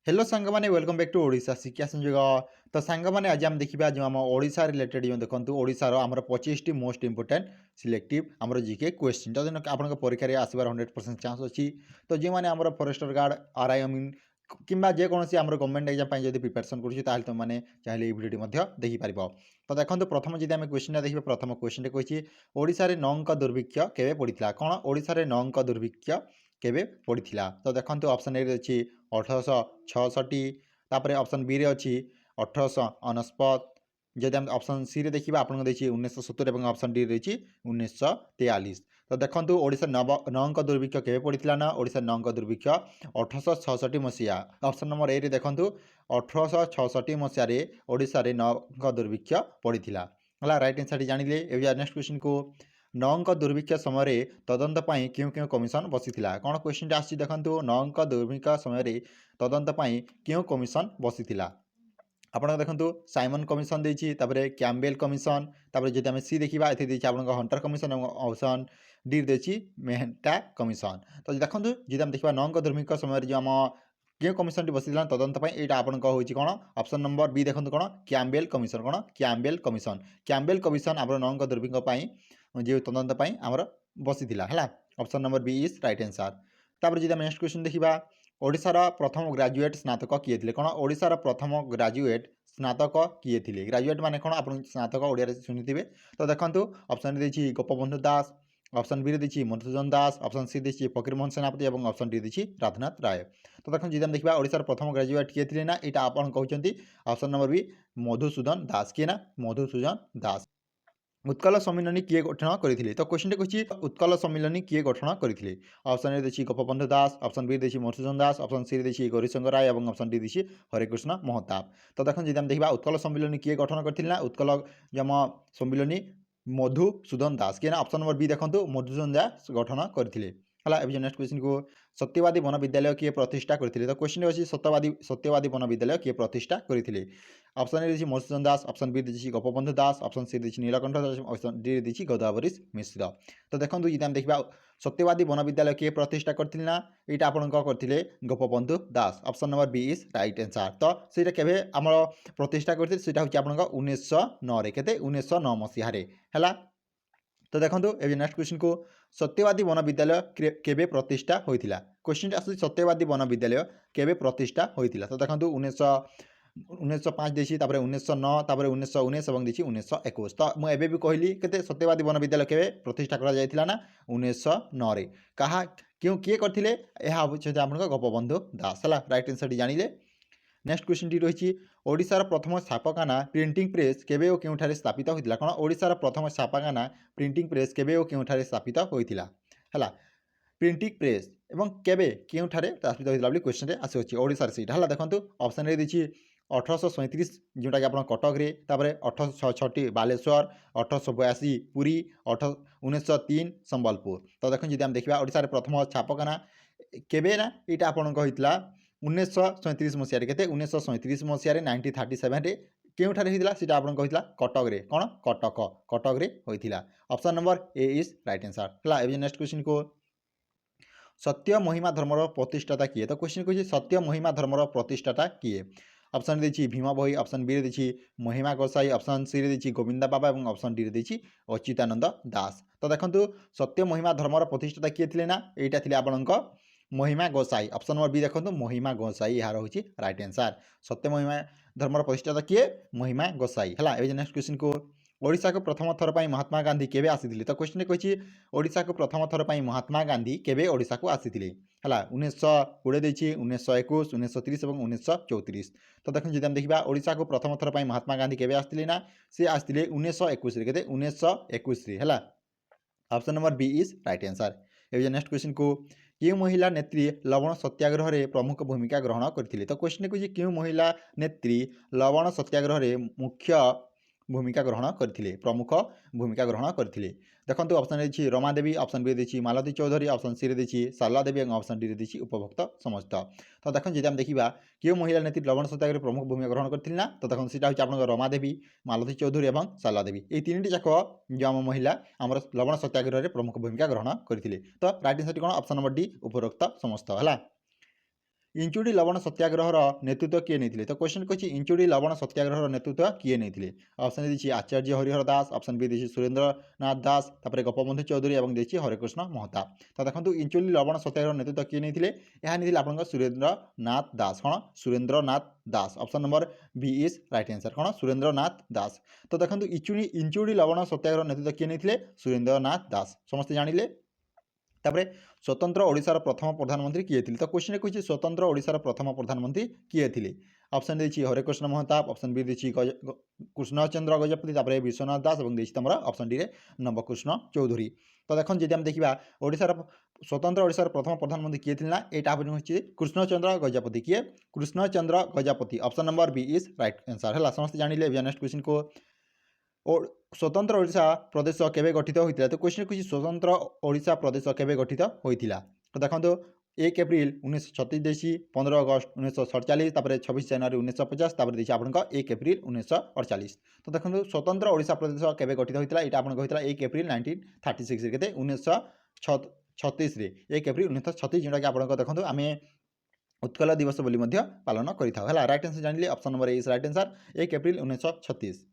Hello सांगमाने welcome back to Odisha Shiksha Sanyog. तो सांगमाने आज आम देखा जो आम ओडिशा रिलेटेड जो देखो ओडिशार आम 25 मोस्ट इंपोर्टेंट सिलेक्टिव आम जीके क्वेश्चन तो आप परीक्षा आसबार 100% चान्स अच्छी। तो जो मैंने आम फॉरेस्टर गार्ड आरआई मीन किंबा जेकोसी आम गवर्नमेंट एग्जाम जो प्रिपेरेसन कर तुमने चाहिए भिडियो देखिपार। तो देखो प्रथम जी आम क्वेश्चन देखिए प्रथम क्वेश्चन कही ओडिशा नौंक दुर्भिक्ष केवे पड़ा कौन ओडिशा नौंक दुर्भिक्ष केवे पड़ा। तो देखो ऑप्शन ए अच्छी 1866 तापर ऑप्शन बी रे अच्छी 1869 जदि आम ऑप्शन सी रे देखा आपको देखिए 1970 और ऑप्शन डी रही 1943। तो देखो ओडिशा नौंक दुर्भिक्ष केवे पड़ा ना ओडिशा नौंक दुर्भिक्ष 1866 मसीहा ऑप्शन नंबर ए रे देखो 1866 मसीह ओडिशा नौंक दुर्भिक्ष पड़ा है right answer जानिले। A next question को नौंक दुर्भिक्ष समय तदंत क्यों क्यों कमिशन बसी कौन क्वेश्चन आसी देखो नौंक दुर्भिक्ष समय तदंत क्यों कमिशन बसी आपन देखो साइमन कमिशन देती कैम्बेल कमिशन जब आम सी देखा ये आपको हंटर कमिशन और ऑप्शन डी देती मेहता कमिशन। तो देखो जब आम देखा नौंक दुर्भिक्ष समय जो आम क्यों कमिशन टी बसी तदंत यहाँ आपको हूँ कौन ऑप्शन नंबर बी देखो कौन कैम्बेल कमिशन कौन कैम्बेल कमिशन आप नौंक दुर्भिक्ष जो तदंत आमर बसी है option number B is right answer. तापर जब नेक्स्ट क्वेश्चन देखा ओडिशार प्रथम ग्रेजुएट स्नातक किए थे कौन ओडिशार प्रथम ग्रेजुएट स्नातक किए थे ग्रेजुएट माने कौन आप स्नातक ओडिया शुणिथे। तो देखो ऑप्शन देखिए गोपबंधु दास ऑप्शन बी देखिए मधुसूदन दास ऑप्शन सी देखिए फकीरमोहन सेनापति और ऑप्शन डी देखिए राधनाथ राय। तो देखो जब देखा ओडिशार प्रथम ग्रेजुएट किए थे ना यहाँ आप कहते ऑप्शन नंबर बी मधुसूदन दास किए ना मधुसूदन दास। उत्कल सम्मिलनी किए गठन करते। तो क्वेश्चन कही उत्कल सम्मिलनी किए गठन करते ऑप्शन ए देखिए गोपबंधु दास ऑप्शन बी देखिए मधुसूदन दास ऑप्शन सी देखिए गौरीशंकर राय और ऑप्शन डी देखिए हरेकृष्ण महताब। तो देखो जब देखा उत्कल सम्मिलनी किए गठन करते ना उत्कल जम सम्मिलनी मधुसूदन दास किए ना ऑप्शन नंबर बी देखो मधुसूदन दास गठन करते है। नेक्स्ट क्वेश्चन को सत्यवादी वन विद्यालय किए प्रतिष्ठा करते। तो क्वेश्चन अच्छी सत्यवादी वन विद्यालय किए प्रतिष्ठा करते ऑप्शन ए देखिए मधुसूदन दास ऑप्शन बी देखिए गोपबंधु दास ऑप्शन सी देखिए नीलकंठ दास ऑप्शन डी देखिए गोदावरी मिश्र। तो देखो जब आम देखा सत्यवादी वन विद्यालय किए प्रतिष्ठा करते ना यहाँ आप करते Gopabandhu Das option number B is right answer. तो सीटा केवे आम प्रतिष्ठा करते हूँ आप 1909 के 1909 मसीह है। तो देखो ये नेक्स्ट क्वेश्चन को सत्यवादी वन विद्यालय केवे प्रतिष्ठा होता क्वेश्चन आस सत्यवादी वन विद्यालय केवे प्रतिष्ठा होता। तो देखो 1905 देखिए 1909 1919 और देखिए 1921। तो मुझे भी कहली के सत्यवादी वन विद्यालय के प्रतिष्ठा करा ना 1909 कहा क्यों किए करते आप गोपबंधु दास है राइट आंसर जानिले। नेक्स्ट क्वेश्चन टी रही ओडिशार प्रथम छापखाना प्रिंटिंग प्रेस केबे और केउठारे स्थापित होता कौन ओडिशार प्रथम छापखाना प्रिंटिंग प्रेस केबे और केउठारे स्थापित होता है प्रिंटिंग प्रेस एवं केबे केउठारे स्थापित होता बोली क्वेश्चन आसूँ ओडिशार सीटा है। देखो ऑप्शन ए देखिए 1837 जोटा कि आप कटक रे 1866 बालेश्वर 1882 पुरी 1903 संबलपुर। तो देखो जब आम देखा ओडिशार प्रथम छापखाना केबे ना यहाँ आपको होता 1937 मसीह के 1937 मसीह 1937 केउठारे होता सीटा आपको होता कटक रे कौन कटक रे होता option number A is right answer है। नेक्स्ट क्वेश्चन को सत्य महिमा धर्मर प्रतिष्ठाता किए। तो क्वेश्चन कही सत्य महिमा धर्मर प्रतिष्ठाता किए ऑप्शन देखिए भीम भोई ऑप्शन बी देखिए महिमा गोसाई ऑप्शन सी देखिए गोविंदा बाबा और ऑप्शन डी देखिए अच्युतानंद दास। तो देखो सत्य महिमा धर्मर प्रतिष्ठाता किए थे ना यहाँ थे आपंक महिमा गोसाई ऑप्शन नंबर बी देखो महिमा गोसाई यहाँ रोचे राइट आंसर सत्य महिमा धर्मर प्रतिष्ठाता किए महिमा गोसाई है। नेक्स्ट क्वेश्चन को ओडिशा को प्रथम थर पर महात्मा गांधी केवे आसी। तो क्वेश्चन कही ओडिशा को प्रथम थर पर महात्मा गांधी केवे ओडिशा को आसी है 1920 देखिए 1921 1930 और 1934। तो देखो जब देखा ओडिशा को प्रथम थर पर महात्मा गांधी केवे आसते ना सी आसते 1921 के 1921 है option number B is right answer. ये नेक्स्ट क्वेश्चन को क्यों महिला नेत्री लवण सत्याग्रह रे प्रमुख भूमिका ग्रहण करथिले। तो क्वेश्चन कही क्यों महिला नेत्री लवण सत्याग्रह रे मुख्य भूमिका ग्रहण करथिले प्रमुख भूमिका ग्रहण करथिले। देखो ऑप्शन देखिए रमा देवी ऑप्शन बी देखिए मालती चौधरी ऑप्शन सी देखिए शारला देवी और ऑप्शन डी देखिए उपभोक्त समस्त। तो देखो जब देखा क्यों महिला नेत्री लवण सत्याग्रह प्रमुख भूमिका ग्रहण करथिले ना तो देखो सीटा होची आपन रमा देवी मालती चौधरी और शारला देवी ये तीन जाक जो आम महिला आम लवण सत्याग्रह रे प्रमुख भूमिका ग्रहण करथिले। तो राइट आंसर कौन ऑप्शन नंबर डी उपरोक्त समस्त है। इंचुड़ी लवण सत्याग्रहर नेतृत्व किए नहीं तो क्वेश्चन कहछि इंचुड़ी लवण सत्याग्रहर नेतृत्व किए नहीं ऑप्शन देखिए आचार्य हरिहर दास ऑप्शन बी देखिए सुरेंद्र नाथ दास तापर गोपबंधु चौधरी और देखिए हरेकृष्ण महताब तो देखो इंचुड़ी लवण सत्याग्रह नेतृत्व किए नहीं नहीं आप सुरेंद्र नाथ दास कौन Surendra Nath Das option number B is right answer कौन सुरेंद्र नाथ दास तो देखो इंचुड़ी लवण सत्याग्रह नेतृत्व किए नहीं सुरेंद्र नाथ दास समस्त जानिले तापरे स्वतंत्र ओडिशार प्रथम प्रधानमंत्री किए थे तो क्वेश्चन कहछि स्वतंत्र ओडिशार प्रथम प्रधानमंत्री किए थे ऑप्शन देखिए हरेकृष्ण महताब ऑप्शन बी देखिए कृष्णचंद्र गजपति तापर विश्वनाथ दास और देखिए तुम ऑप्शन डी नवकृष्ण चौधरी तो देखो जी आम देखा ओडिशार स्वतंत्र ओडिशार प्रथम प्रधानमंत्री किए थे ना यहाँ हूँ कृष्णचंद्र गजपति किए Krishnachandra Gajapati option number B is right answer है समस्त जानिले नेक्स्ट क्वेश्चन को और स्वतंत्र ओडिशा प्रदेश केबे गठित होता तो क्वेश्चन कुछ स्वतंत्र ओडिशा प्रदेश केबे गठित होता तो देखो 1 एप्रिल 1936 देखिए 15 अगस्त 1947 तापर 26 जनवरी 1950 तापर देखिए आपको 1 एप्रिल 1948 तो देखो स्वतंत्र ओडिशा प्रदेश केबे गठित होता यहाँ आपको होता 1 एप्रिल 1936 के 1936 1 एप्रिल 1936 जोटा कि आपको देखो आम उत्कल दिवस बोली पालन करें राइट आंसर जानिले option number A is right answer 1 April 1936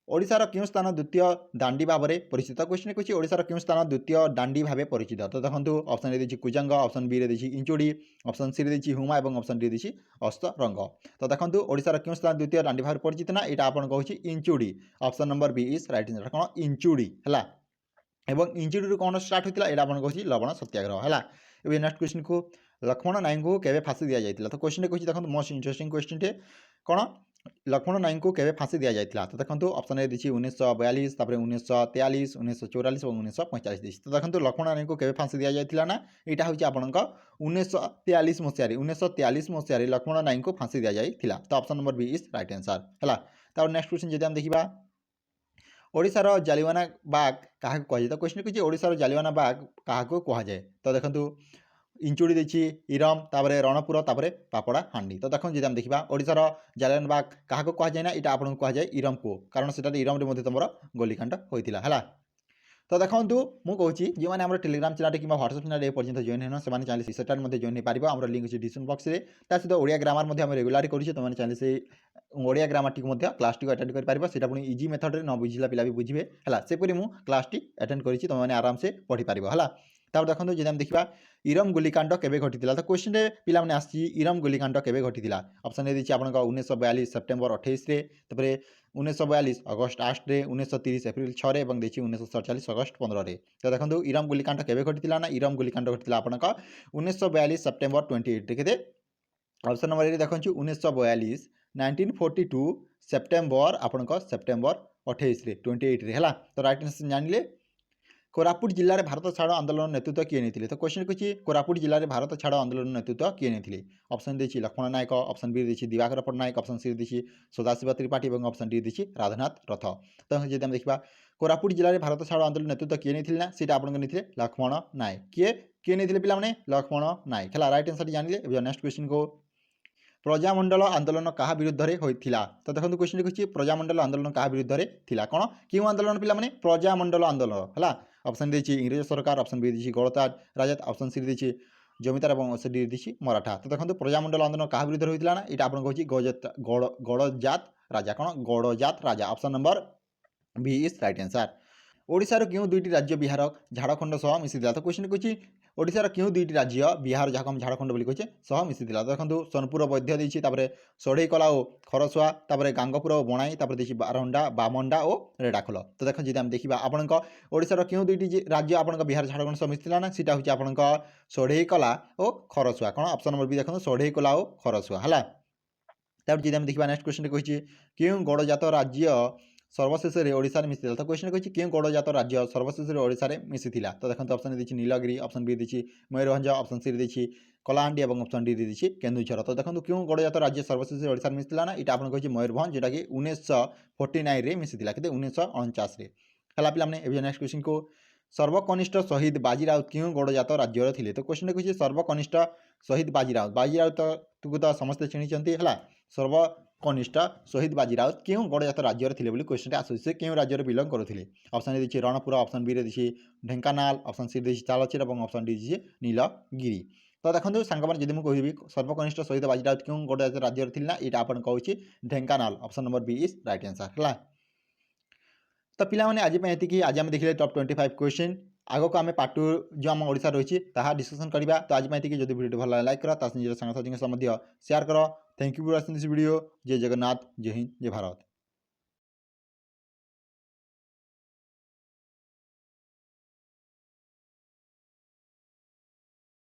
ओडिशार क्यों स्थान द्वितीय दांडी भाव में परिचित क्वेश्चन कुछ ओडिशार क्यों स्थान द्वितीय दांडी भाव परिचित तो देखो ऑप्शन ए देखिए कुजंग ऑप्शन बी देखिए इंचुड़ी ऑप्शन सी देखिए हुमा और ऑप्शन डी देखिए अस्तरंग तो देखो ओडिशार क्यों स्थान द्वितीय दांडी भाव परिचित ना यहाँ आपन कहूँ Inchudi option number B is right answer कौन इंचुड़ी है एवं इंचुड़ी कौन स्टार्ट होता है यहाँ आपन कहूँ लवण सत्याग्रह है ये नेक्स्ट क्वेश्चन को लक्ष्मण नायक को केवे फांसी दि जाता तो क्वेश्चन कहूँ देखो मोस्ट इंटरेस्टिंग क्वेश्चन टे कौन लक्ष्मण नायक को केवे फांसी दि जाता तो देखो ऑप्शन ए देखिए 1942 तापर 1943 1944 और 1945 तो देखो लक्ष्मण नायक को केवे फांसी दि जाता ना यहाँ हूँ आपण 1943 मसीह 1943 मसीह लक्ष्मण नायक को फांसी दि जाता तो option number B is right answer है तार नेक्स्ट क्वेश्चन जब हम देखा ओडिशार जालियाना बाग क्या कहुए तो क्वेश्चन कुछ ओडिशार जालियाना बाग क्या कहुए तो देखो इंचुड़ी देखिए इरम तापर रणपुर तापर पापड़ा हांडी तो देखो जी देखा ओडिशार जालियाना बाग क्या कहुए ना यहाँ आपको कहुए इरम को कारण से इरम तुम गोलीकांड होता है तो देखो मुझे जो मैंने आम टेलीग्राम चैनल कि व्हाट्सएप चैनल पर्यटन जॉइन होना से चाहिए सेटार जॉइन हो पार आम लिंक अच्छे डिस्क्रिप्शन बॉक्स में सहित ओडिया ग्रामर रेगुलार करुच्छे तुमने चाहिए से Odia grammar T class T attend कर से पुणी इजी मेथड न बुझला पिला भी बुझे है सेपरी मुझ क्लास टी अटेंड कर तुमने आराम से पढ़ी पार है तापर देखो जब देखा इरम गोलीकांड केवे घटी तो क्वेश्चन पे आसी इरम गोलीकांड केवे घटी ऑप्शन ए देखिए आपको 1942 सेप्टेम्बर 28 तापर 1942 अगस्ट 8 रे 1930 एप्रिल 6 रे देखिए 1947 अगस्ट 15 रे तो देखो इरम गोलीकांड केवे घटी ना इरम गोलीकांड घटी आपको 1942 सेप्टेम्बर 28 के ऑप्शन नंबर ए देखो 1942 1942 सेप्टेम्बर आपको सेप्टेम्बर 28 रे 28 रे है तो राइट आंसर जानिले कोरापुट जिले में भारत छाड़ आंदोलन नेतृत्व किए नहीं तो क्वेश्चन कुछ कोरापुट जिले में भारत छाड़ आंदोलन नेतृत्व किए नहीं ऑप्शन देखिए लक्ष्मण नायक ऑप्शन बी देखिए दिवाकर पट्टनायक ऑप्शन सी देखिए सदाशिव त्रिपाठी और ऑप्शन डी देखिए राधानाथ रथ तो जब हम देखा कोरापुट जिले में भारत छाड़ आंदोलन नेतृत्व किए नहीं ना सीटा आपको नहीं लक्ष्मण नायक किए नहीं पे लक्ष्मण नायक है राइट आंसर जानिले नेक्स्ट क्वेश्चन को प्रजामंडल आंदोलन क्या विरुद्ध होता तो देखो क्वेश्चन कुछ प्रजामंडल आंदोलन क्या विरुद्ध होता कौन क्यों आंदोलन पे प्रजामंडल आंदोलन है ऑप्शन देखिए इंग्रेज सरकार ऑप्शन बी देखिए गणताज राजत ऑप्शन सी देखिए जमीदार और ऑप्शन डी देखिए मराठा तो देखो प्रजामंडल आंदोलन क्या विरुद्ध होता ना यहाँ आपको कहूँ गड़जात राजा कौन गड़जात राजा option number B is right answer ओडिशार क्यों दुईटी राज्य बिहार झाड़खंड सह मिशीला तो क्वेश्चन कुछ ओडिशार क्यों दुईटी राज्य बिहार जहाँ हम झाड़खंड बोली कहे सह मिशीला तो देखो सोनपुर वैद्य देखिए सढ़ईकला और खरसुआ गांगपुर और बणाई देखिए बारहंडा बामंडा और रेडाखोल तो देखो जी देखा आपण ओडिशार क्यों दुईटी राज्य आप बिहार झाड़खंड सह मिशीला ना सीटा हूँ आपंकर सढ़ईकला और खरसुआ कौन ऑप्शन नंबर बी देखो सढ़ईकला और खरसुआ है तब जी देखा नेक्स्ट क्वेश्चन कही क्यों गड़जात राज्य सर्वशेष ओडिशा मिशीला तो क्वेश्चन कही क्यों गड़जात राज्य सर्वशेष ओडिशा मिशीला तो देखो ऑप्शन देखिए नीलगिरी ऑप्शन बी देखिए मयूरभंज ऑप्शन सी देखिए कलाहांडी और ऑप्शन डी देखिए केन्दुझर तो देखो क्यों गड़जात राज्य सर्वशेष ओडिशा मिशीला ना यहाँ आपको कही मयूरभंज जोटा कि 1949 मिशीला कि 1949 है पे नेक्स्ट क्वेश्चन को सर्वकनिष्ठ शहीद बाजी राउत क्यों गड़जात राज्यर थे तो क्वेश्चन कही सर्वकनिष्ठ शहीद बाजी राउत को तो समस्ते चिन्हिंट है सर्वकनिष्ठ शहीद बाजी राउत क्यों गड़जात राज्यर थे क्वेश्चन आसूँ से क्यों राज्य बिलंग करुले ऑप्शन ए देखिए रणपुर ऑप्शन बी देखिए ढेंकानाल ऑप्शन सी देखिए तालचेर और ऑप्शन डी देखिए नीलगिरी ତ ଦେଖନ୍ତୁ ସାଙ୍ଗମାନେ ଯଦି ମୁଁ କହିବି ସର୍ବକନିଷ୍ଠ ଶହୀଦ ବାଜି ରାଉତ କେଉଁ ଗଡ଼ଜାତ ରାଜ୍ୟର ଥିଲେ ନା ଏଇଟା ଆପଣ କହୁଛି Dhenkanal option number B is right answer ହେଲା। ତ ପିଲାମାନେ ଆଜି ପାଇଁ ଏତିକି। ଆଜି ଆମେ ଦେଖିଲେ ଟପ୍ 25 କ୍ୱେଶ୍ଚିନ୍। ଆଗକୁ ଆମେ ପାର୍ଟ 2 ଯେଉଁ ଆମ ଓଡ଼ିଶା ରହିଛି ତାହା ଡିସ୍କସନ୍ କରିବା। ତ ଆଜି ପାଇଁ ଏତିକି। ଯଦି ଭିଡ଼ିଓଟି ଭଲ ଲାଗେ ଲାଇକ୍ କର, ତା ନିଜର ସାଙ୍ଗସାଥୀଙ୍କ ସହ ମଧ୍ୟ ସେୟାର କର। Thank you for watching this video. ଜୟ ଜଗନ୍ନାଥ, ଜୟ ହିନ୍ଦ, ଜୟ ଭାରତ।